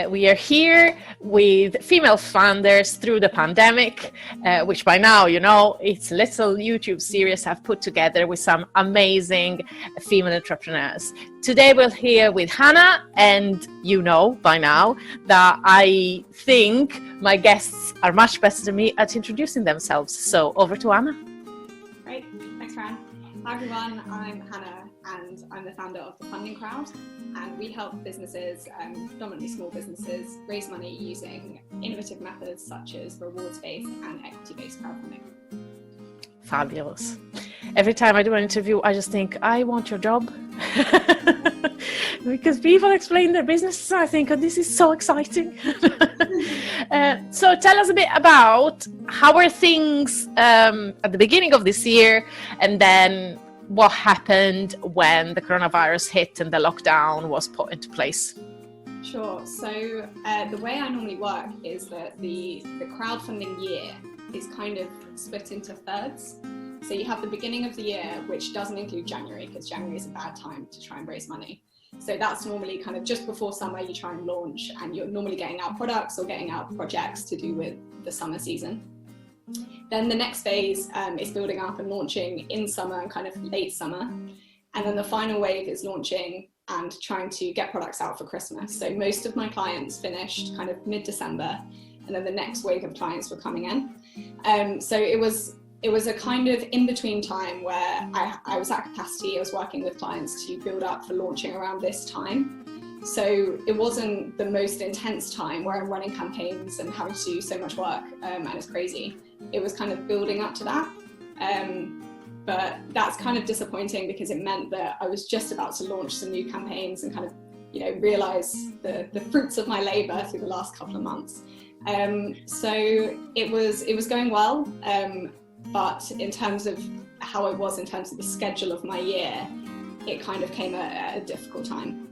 We are here with female founders through the pandemic, which by now, you know, it's a little YouTube series I've put together with some amazing female entrepreneurs. Today we're here with Hannah, and you know by now that I think my guests are much better than me at introducing themselves. So over to Hannah. Great, thanks Fran. Hi everyone, I'm Hannah and I'm the founder of The Funding Crowd, and we help businesses, predominantly small businesses, raise money using innovative methods such as rewards-based and equity-based crowdfunding. Fabulous. Every time I do an interview, I just think, I want your job. Because people explain their businesses, I think, oh, this is so exciting. So tell us a bit about how were things at the beginning of this year, and then what happened when the coronavirus hit and the lockdown was put into place. Sure. So the way I normally work is that the crowdfunding year is kind of split into thirds. So you have the beginning of the year, which doesn't include January, because January is a bad time to try and raise money. So that's normally kind of just before summer, you try and launch, and you're normally getting out products or getting out projects to do with the summer season. Then the next phase is building up and launching in summer and kind of late summer. And then the final wave is launching and trying to get products out for Christmas. So most of my clients finished kind of mid-December, and then the next wave of clients were coming in. So it was a kind of in-between time where I was at capacity. I was working with clients to build up for launching around this time. So it wasn't the most intense time where I'm running campaigns and having to do so much work, and it's crazy. It was kind of building up to that. But that's kind of disappointing because it meant that I was just about to launch some new campaigns and kind of, you know, realize the fruits of my labor through the last couple of months. So it was going well. But in terms of how it was in terms of the schedule of my year, it kind of came at a difficult time.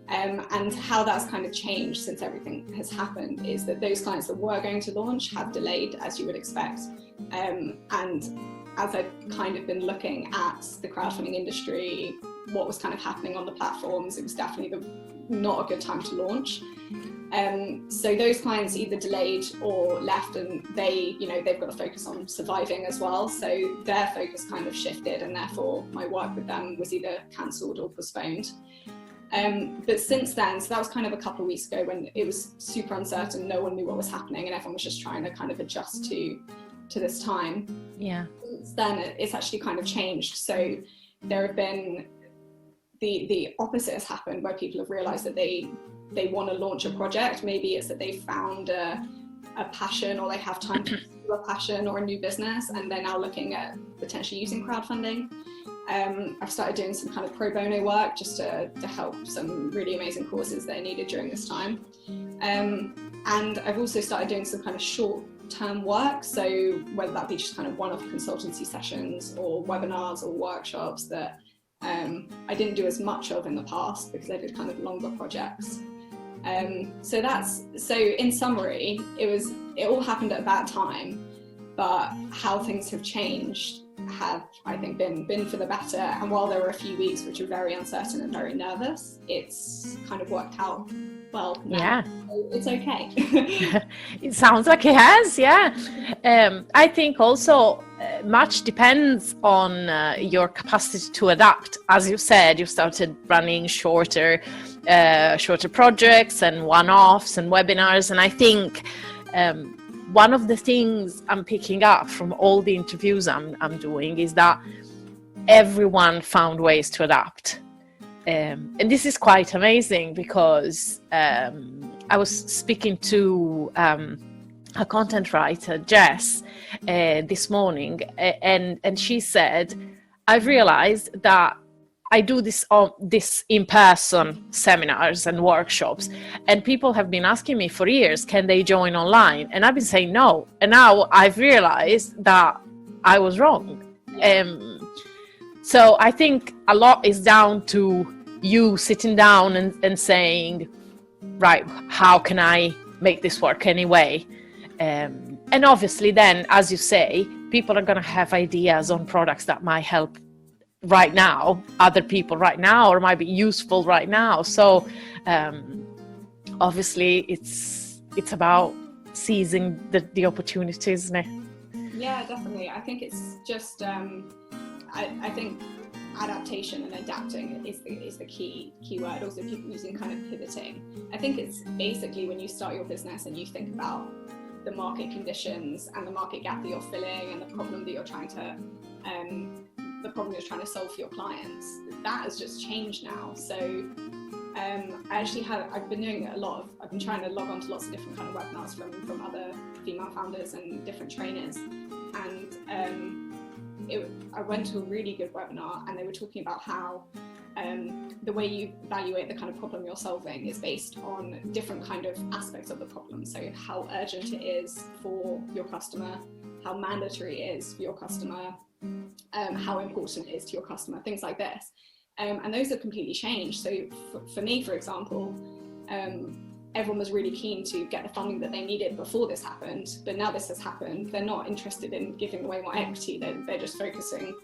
And how that's kind of changed since everything has happened is that those clients that were going to launch have delayed, as you would expect. And as I've kind of been looking at the crowdfunding industry, what was kind of happening on the platforms, it was definitely not a good time to launch. So those clients either delayed or left, and they've got to focus on surviving as well. So their focus kind of shifted, and therefore my work with them was either cancelled or postponed. But since then, so that was kind of a couple of weeks ago when it was super uncertain, no one knew what was happening, and everyone was just trying to kind of adjust to this time. Yeah. Since then, it's actually kind of changed. So there have been the opposite has happened, where people have realised that they want to launch a project. Maybe it's that they found a passion, or they have time to do a passion or a new business, and they're now looking at potentially using crowdfunding. I've started doing some kind of pro bono work just to help some really amazing causes that are needed during this time. And I've also started doing some kind of short-term work, so whether that be just kind of one-off consultancy sessions or webinars or workshops that I didn't do as much of in the past because I did kind of longer projects. So in summary, it all happened at a bad time, but how things have changed have, I think, been for the better. And while there were a few weeks which were very uncertain and very nervous, it's kind of worked out well now. Yeah. So it's okay. It sounds like it has, yeah. I think also much depends on your capacity to adapt. As you said, you started running shorter projects and one-offs and webinars, and I think one of the things I'm picking up from all the interviews I'm doing is that everyone found ways to adapt. And this is quite amazing because I was speaking to a content writer, Jess, this morning, and she said, I've realized that I do this in-person seminars and workshops, and people have been asking me for years, can they join online? And I've been saying no. And now I've realized that I was wrong. So I think a lot is down to you sitting down and saying, right, how can I make this work anyway? And obviously then, as you say, people are going to have ideas on products that might help right now, other people right now, or might be useful right now. So obviously it's about seizing the opportunities, isn't it? Yeah, definitely. I think it's just I think adaptation and adapting is the key word. Also, people using kind of pivoting. I think it's basically when you start your business and you think about the market conditions and the market gap that you're filling and the problem that you're trying to solve for your clients. That has just changed now. So I've been doing I've been trying to log on to lots of different kind of webinars from other female founders and different trainers, and I went to a really good webinar, and they were talking about how the way you evaluate the kind of problem you're solving is based on different kind of aspects of the problem. So how urgent it is for your customer, how mandatory it is for your customer, how important it is to your customer, things like this. And those have completely changed. So for me, for example, everyone was really keen to get the funding that they needed before this happened, but now this has happened, they're not interested in giving away more equity. They're just focusing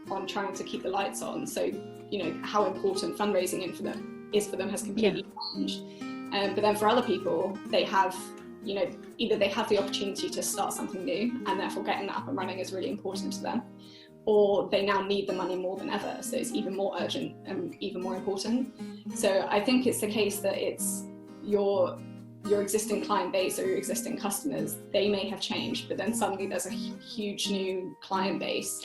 on trying to keep the lights on. So, you know, how important fundraising is for them has completely changed. But then for other people, they have, you know, either they have the opportunity to start something new, and therefore getting that up and running is really important to them, or they now need the money more than ever, so it's even more urgent and even more important. So I think it's the case that it's your existing client base or your existing customers, they may have changed, but then suddenly there's a huge new client base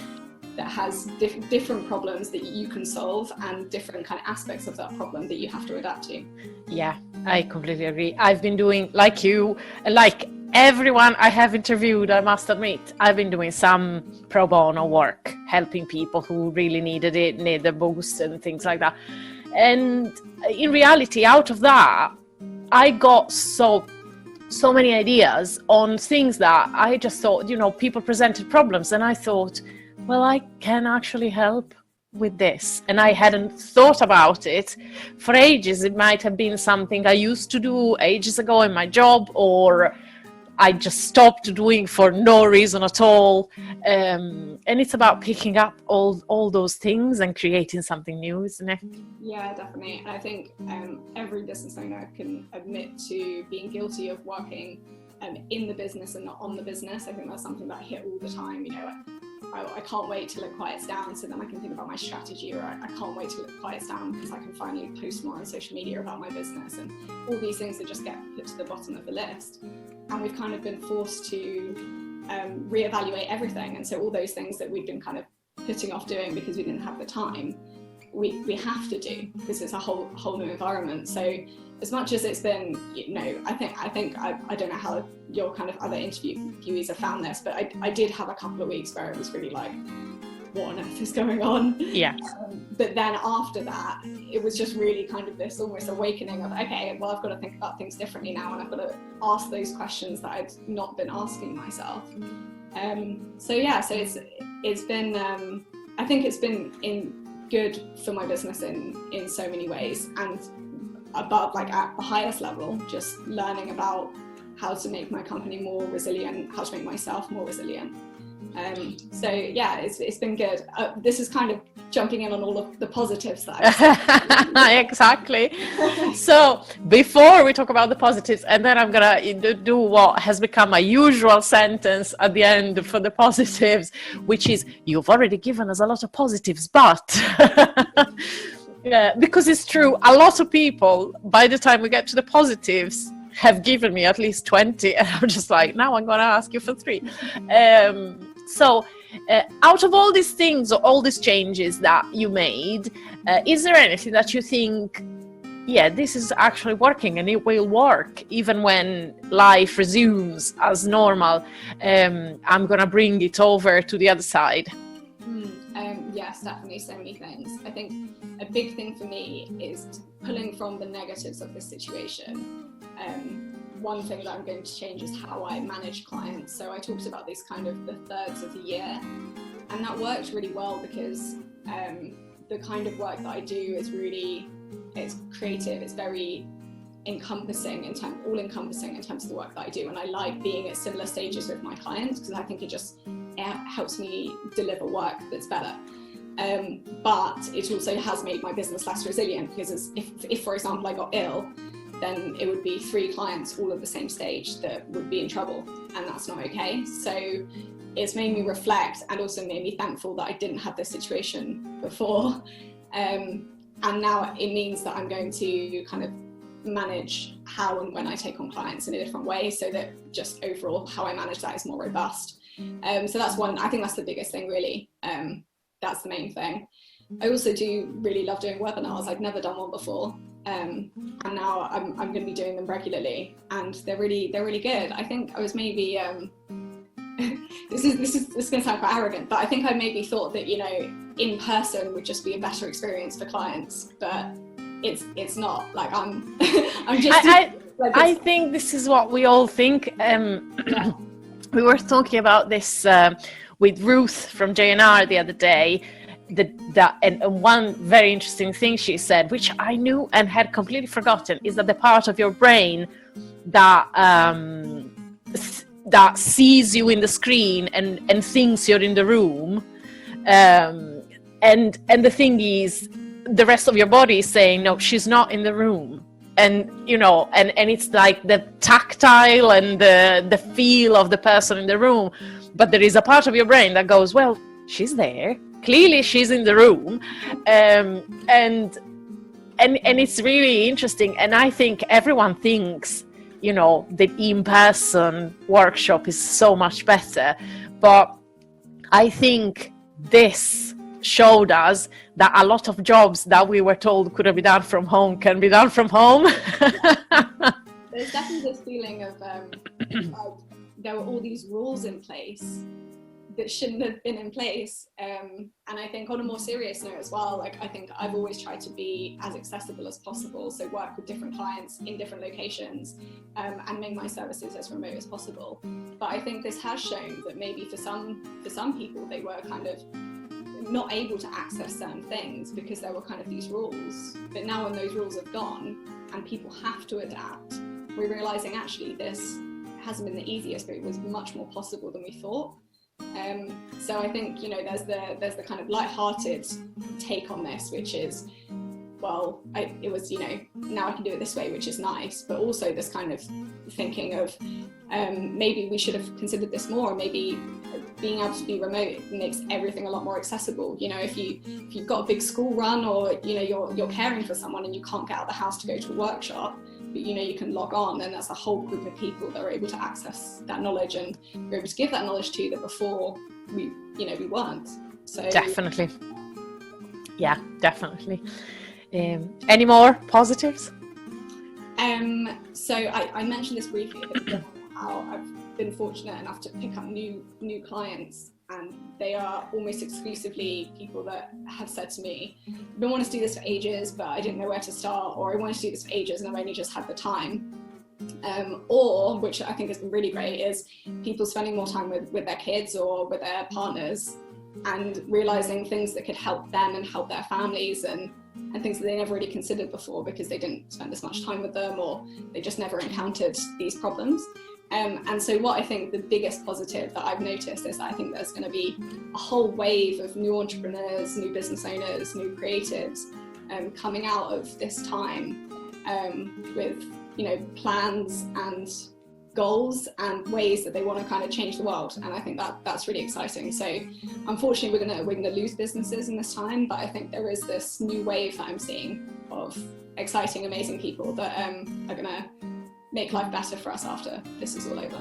that has different problems that you can solve and different kind of aspects of that problem that you have to adapt to. Yeah, I completely agree. I've been doing, like you, like everyone I have interviewed, I must admit, I've been doing some pro bono work, helping people who really needed a boost and things like that. And in reality, out of that, I got so many ideas on things that I just thought, you know, people presented problems, and I thought, well, I can actually help with this. And I hadn't thought about it for ages. It might have been something I used to do ages ago in my job, or I just stopped doing for no reason at all. And it's about picking up all those things and creating something new, isn't it? Yeah, definitely. And I think every business owner can admit to being guilty of working in the business and not on the business. I think that's something that I hit all the time. You know, I can't wait till it quiets down so then I can think about my strategy, or I can't wait till it quiets down because I can finally post more on social media about my business, and all these things that just get put to the bottom of the list. And we've kind of been forced to reevaluate everything, and so all those things that we've been kind of putting off doing because we didn't have the time, we have to do because it's a whole new environment. So as much as it's been, you know, I think I don't know how your kind of other interviewees have found this, but I did have a couple of weeks where it was really like, what on earth is going on? Yeah. But then after that, it was just really kind of this almost awakening of, okay, well, I've got to think about things differently now, and I've got to ask those questions that I'd not been asking myself. So it's been, I think it's been good for my business in so many ways, and above, like at the highest level, just learning about how to make my company more resilient, how to make myself more resilient. So yeah, it's been good. This is kind of jumping in on all of the positives that I've Exactly. So before we talk about the positives, and then I'm gonna do what has become my usual sentence at the end for the positives, which is, you've already given us a lot of positives, but yeah, because it's true, a lot of people, by the time we get to the positives, have given me at least 20, and I'm just like, now I'm gonna ask you for 3. So out of all these things, or all these changes that you made, is there anything that you think, yeah, this is actually working and it will work even when life resumes as normal? I'm gonna bring it over to the other side. Yes, definitely, so many things. I think a big thing for me is pulling from the negatives of this situation. One thing that I'm going to change is how I manage clients. So I talked about these kind of the thirds of the year, and that worked really well because the kind of work that I do is really, it's creative, it's very all-encompassing in terms of the work that I do, and I like being at similar stages with my clients because I think it helps me deliver work that's better. But it also has made my business less resilient because if for example I got ill, then it would be 3 clients all at the same stage that would be in trouble, and that's not okay. So it's made me reflect, and also made me thankful that I didn't have this situation before. And now it means that I'm going to kind of manage how and when I take on clients in a different way, so that just overall how I manage that is more robust. So that's one, I think that's the biggest thing really. That's the main thing. I also do really love doing webinars. I'd never done one before, and now I'm going to be doing them regularly, and they're really good. I think I was maybe this is going to sound quite arrogant, but I think I maybe thought that, you know, in person would just be a better experience for clients, but it's not. Like I'm just I think this is what we all think. Yeah. We were talking about this with Ruth from JNR the other day. And one very interesting thing she said, which I knew and had completely forgotten, is that the part of your brain that that sees you in the screen and thinks you're in the room, and the thing is, the rest of your body is saying, no, she's not in the room. And, you know, and it's like the tactile and the feel of the person in the room. But there is a part of your brain that goes, well, she's there. Clearly she's in the room. And it's really interesting. And I think everyone thinks, you know, the in-person workshop is so much better. But I think this showed us that a lot of jobs that we were told could be done from home can be done from home. There's definitely this feeling of like there were all these rules in place that shouldn't have been in place, and I think on a more serious note as well, like I think I've always tried to be as accessible as possible, so work with different clients in different locations, and make my services as remote as possible. But I think this has shown that maybe for some people they were kind of not able to access certain things because there were kind of these rules. But now when those rules have gone and people have to adapt, we're realizing actually this hasn't been the easiest, but it was much more possible than we thought. So I think, you know, there's the kind of light-hearted take on this, which is, well, it was, you know, now I can do it this way, which is nice, but also this kind of thinking of maybe we should have considered this more. Maybe being able to be remote makes everything a lot more accessible. You know, if you've got a big school run, or, you know, you're caring for someone and you can't get out of the house to go to a workshop, but, you know, you can log on, and that's a whole group of people that are able to access that knowledge, and you're able to give that knowledge to that before we weren't. So definitely, yeah, definitely. Any more positives? So I mentioned this briefly, how I've been fortunate enough to pick up new clients, and they are almost exclusively people that have said to me, I've been wanting to do this for ages, but I didn't know where to start, or I wanted to do this for ages and I've only just had the time. Or, which I think has been really great, is people spending more time with their kids or with their partners, and realizing things that could help them and help their families, and things that they never really considered before because they didn't spend as much time with them, or they just never encountered these problems. And so what I think the biggest positive that I've noticed is that I think there's going to be a whole wave of new entrepreneurs, new business owners, new creatives coming out of this time with, you know, plans and goals and ways that they want to kind of change the world. And I think that's really exciting. So unfortunately we're gonna lose businesses in this time, but I think there is this new wave that I'm seeing of exciting, amazing people that are gonna make life better for us after this is all over.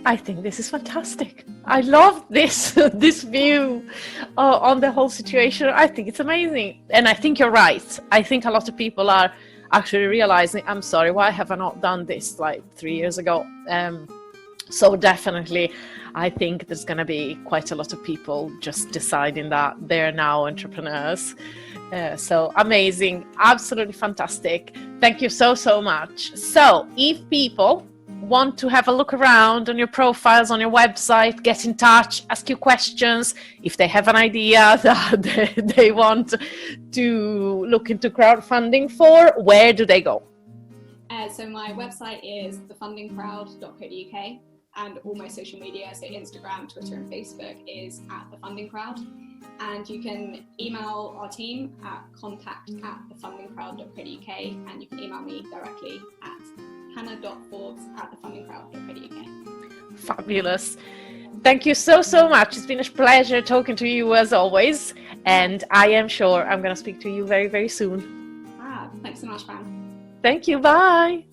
I think this is fantastic. I love this this view on the whole situation. I think it's amazing, and I think you're right. I think a lot of people are actually realizing, I'm sorry, why have I not done this like 3 years ago? So definitely, I think there's going to be quite a lot of people just deciding that they're now entrepreneurs. So amazing, absolutely fantastic. Thank you so much. So if people want to have a look around on your profiles, on your website, get in touch, ask you questions, if they have an idea that they want to look into crowdfunding for, where do they go? So my website is thefundingcrowd.co.uk, and all my social media, so Instagram, Twitter and Facebook, is @thefundingcrowd. And you can email our team at contact@thefundingcrowd.co.uk, and you can email me directly at hannah.forbes@thefundingcrowd.co.uk. Fabulous. Thank you so much. It's been a pleasure talking to you as always, and I am sure I'm going to speak to you very, very soon. Thanks so much, Fran. Thank you. Bye.